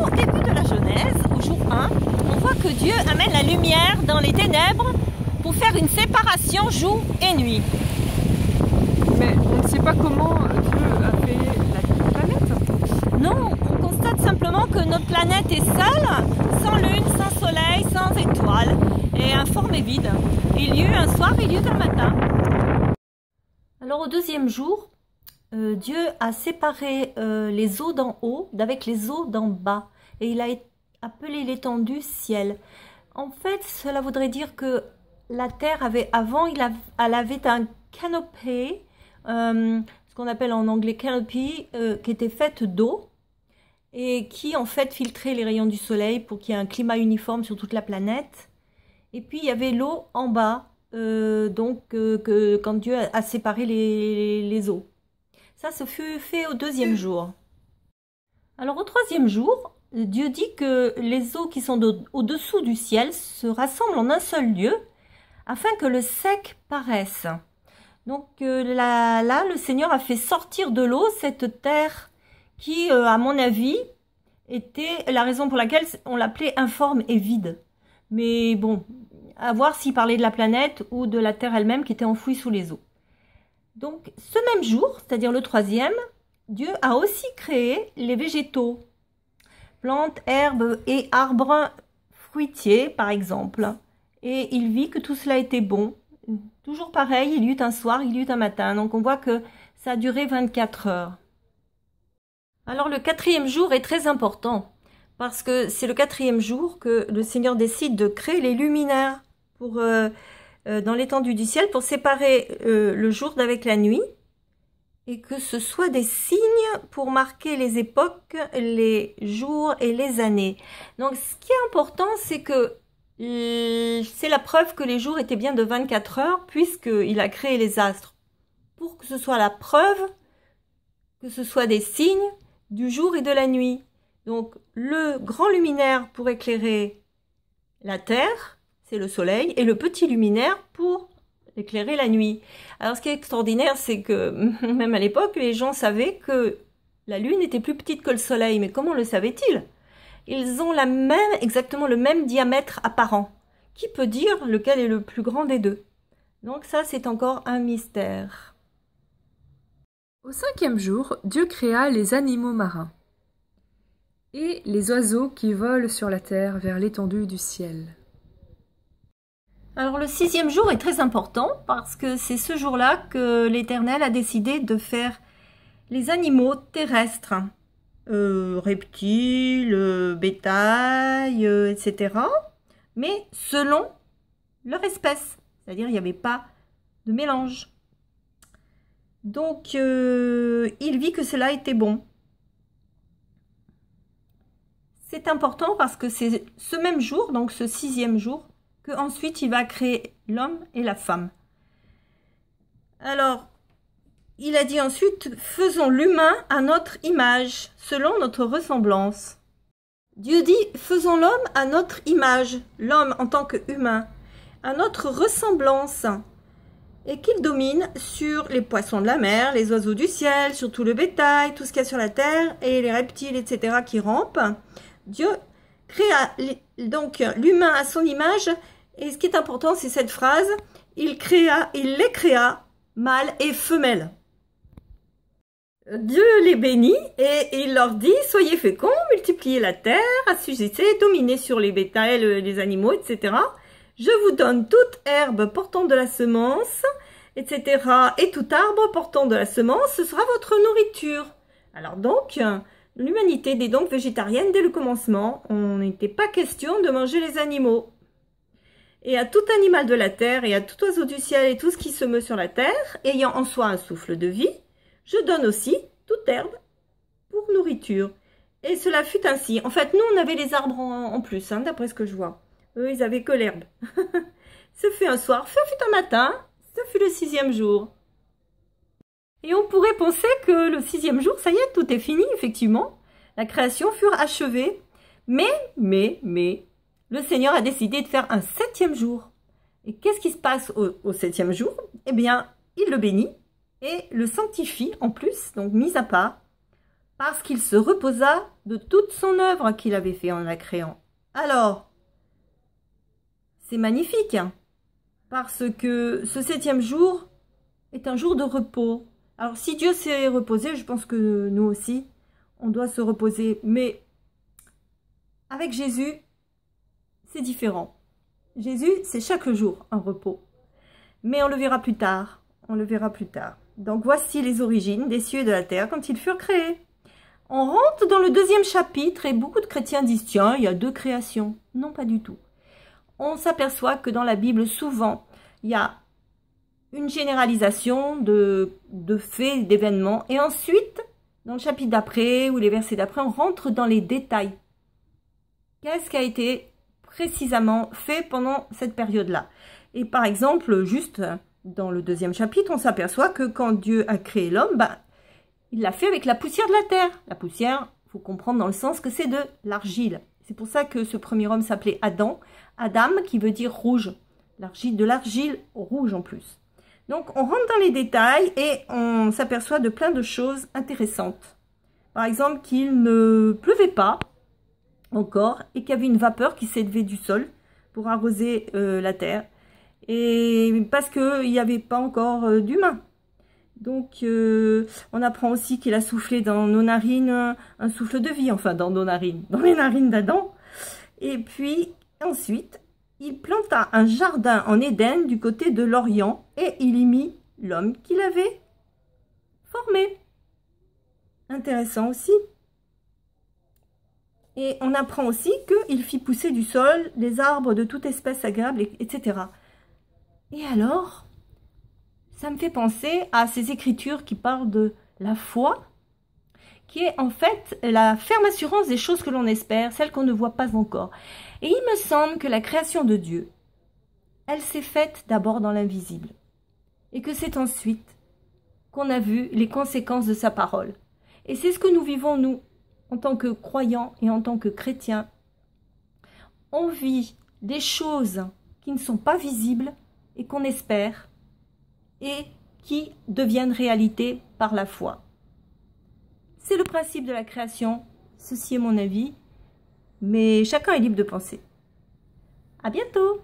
au début de la Genèse, au jour 1, on voit que Dieu amène la lumière dans les ténèbres pour faire une séparation jour et nuit. Mais on ne sait pas comment Dieu a fait la planète. Non, on constate simplement que notre planète est seule, sans lune, sans soleil, sans étoiles, et informe et vide. Il y eut un soir, il y eut un matin. Alors au deuxième jour, Dieu a séparé les eaux d'en haut d'avec les eaux d'en bas, et il a appelé l'étendue ciel. En fait, cela voudrait dire que la terre avait, avant, elle avait un canopé, ce qu'on appelle en anglais canopy, qui était faite d'eau, et qui en fait filtrait les rayons du soleil pour qu'il y ait un climat uniforme sur toute la planète. Et puis il y avait l'eau en bas, quand Dieu a séparé les eaux. Ça, ce fut fait au deuxième jour. Alors au troisième jour, Dieu dit que les eaux qui sont au-dessous du ciel se rassemblent en un seul lieu, afin que le sec paraisse. Donc là, le Seigneur a fait sortir de l'eau cette terre qui, à mon avis, était la raison pour laquelle on l'appelait informe et vide. Mais bon, à voir s'il parlait de la planète ou de la terre elle-même qui était enfouie sous les eaux. Donc, ce même jour, c'est-à-dire le troisième, Dieu a aussi créé les végétaux, plantes, herbes et arbres fruitiers, par exemple. Et il vit que tout cela était bon. Toujours pareil, il y eut un soir, il y eut un matin. Donc, on voit que ça a duré 24 heures. Alors, le quatrième jour est très important, parce que c'est le quatrième jour que le Seigneur décide de créer les luminaires pour... dans l'étendue du ciel pour séparer le jour d'avec la nuit et que ce soit des signes pour marquer les époques, les jours et les années. Donc ce qui est important, c'est que c'est la preuve que les jours étaient bien de 24 heures puisqu'il a créé les astres pour que ce soit la preuve que ce soit des signes du jour et de la nuit. Donc le grand luminaire pour éclairer la terre, c'est le soleil, et le petit luminaire pour éclairer la nuit. Alors ce qui est extraordinaire, c'est que même à l'époque, les gens savaient que la lune était plus petite que le soleil. Mais comment le savaient-ils? Ils ont exactement le même diamètre apparent. Qui peut dire lequel est le plus grand des deux? Donc ça, c'est encore un mystère. Au cinquième jour, Dieu créa les animaux marins et les oiseaux qui volent sur la terre vers l'étendue du ciel. Alors le sixième jour est très important parce que c'est ce jour-là que l'Éternel a décidé de faire les animaux terrestres, reptiles, bétail, etc. Mais selon leur espèce, c'est-à-dire il n'y avait pas de mélange. Donc il vit que cela était bon. C'est important parce que c'est ce même jour, donc ce sixième jour, qu'ensuite il va créer l'homme et la femme. Alors, il a dit ensuite, faisons l'humain à notre image, selon notre ressemblance. Dieu dit, faisons l'homme à notre image, l'homme en tant qu'humain, à notre ressemblance, et qu'il domine sur les poissons de la mer, les oiseaux du ciel, sur tout le bétail, tout ce qu'il y a sur la terre, et les reptiles, etc. qui rampent. Dieu créa donc l'humain à son image. Et ce qui est important, c'est cette phrase, il les créa, mâles et femelles. Dieu les bénit et il leur dit, soyez féconds, multipliez la terre, assujettissez, dominez sur les bétails, les animaux, etc. Je vous donne toute herbe portant de la semence, etc. Et tout arbre portant de la semence, ce sera votre nourriture. Alors donc, l'humanité est donc végétarienne dès le commencement. On n'était pas question de manger les animaux. Et à tout animal de la terre, et à tout oiseau du ciel, et tout ce qui se meut sur la terre, ayant en soi un souffle de vie, je donne aussi toute herbe pour nourriture. Et cela fut ainsi. En fait, nous, on avait les arbres en plus, hein, d'après ce que je vois. Eux, ils avaient que l'herbe. Ce fut un soir, ce fut un matin, ce fut le sixième jour. Et on pourrait penser que le sixième jour, ça y est, tout est fini, effectivement. La création fut achevée. Mais, le Seigneur a décidé de faire un septième jour. Et qu'est-ce qui se passe au septième jour? Eh bien, il le bénit et le sanctifie en plus, donc mis à part, parce qu'il se reposa de toute son œuvre qu'il avait fait en la créant. Alors, c'est magnifique, hein, parce que ce 7e jour est un jour de repos. Alors, si Dieu s'est reposé, je pense que nous aussi, on doit se reposer. Mais avec Jésus, c'est différent. Jésus, c'est chaque jour un repos. Mais on le verra plus tard. On le verra plus tard. Donc, voici les origines des cieux et de la terre quand ils furent créés. On rentre dans le 2e chapitre et beaucoup de chrétiens disent « Tiens, il y a 2 créations ». Non, pas du tout. On s'aperçoit que dans la Bible, souvent, il y a une généralisation de faits, d'événements. Et ensuite, dans le chapitre d'après ou les versets d'après, on rentre dans les détails. Qu'est-ce qui a été précisément fait pendant cette période-là? Et par exemple, juste dans le 2e chapitre, on s'aperçoit que quand Dieu a créé l'homme, il l'a fait avec la poussière de la terre. La poussière, il faut comprendre dans le sens que c'est de l'argile. C'est pour ça que ce premier homme s'appelait Adam. Adam qui veut dire rouge. L'argile, de l'argile rouge en plus. Donc on rentre dans les détails et on s'aperçoit de plein de choses intéressantes. Par exemple qu'il ne pleuvait pas encore et qu'il y avait une vapeur qui s'élevait du sol pour arroser la terre. Et parce qu'il n'y avait pas encore d'humains. Donc, on apprend aussi qu'il a soufflé dans nos narines un souffle de vie, enfin dans nos narines, dans les narines d'Adam. Et puis, ensuite, il planta un jardin en Éden du côté de l'Orient et il y mit l'homme qu'il avait formé. Intéressant aussi. Et on apprend aussi qu'il fit pousser du sol les arbres de toute espèce agréable, etc. Et alors, ça me fait penser à ces écritures qui parlent de la foi, qui est en fait la ferme assurance des choses que l'on espère, celles qu'on ne voit pas encore. Et il me semble que la création de Dieu, elle s'est faite d'abord dans l'invisible. Et que c'est ensuite qu'on a vu les conséquences de sa parole. Et c'est ce que nous vivons, nous, en tant que croyants et en tant que chrétiens. On vit des choses qui ne sont pas visibles et qu'on espère, et qui deviennent réalité par la foi. C'est le principe de la création, ceci est mon avis, mais chacun est libre de penser. À bientôt!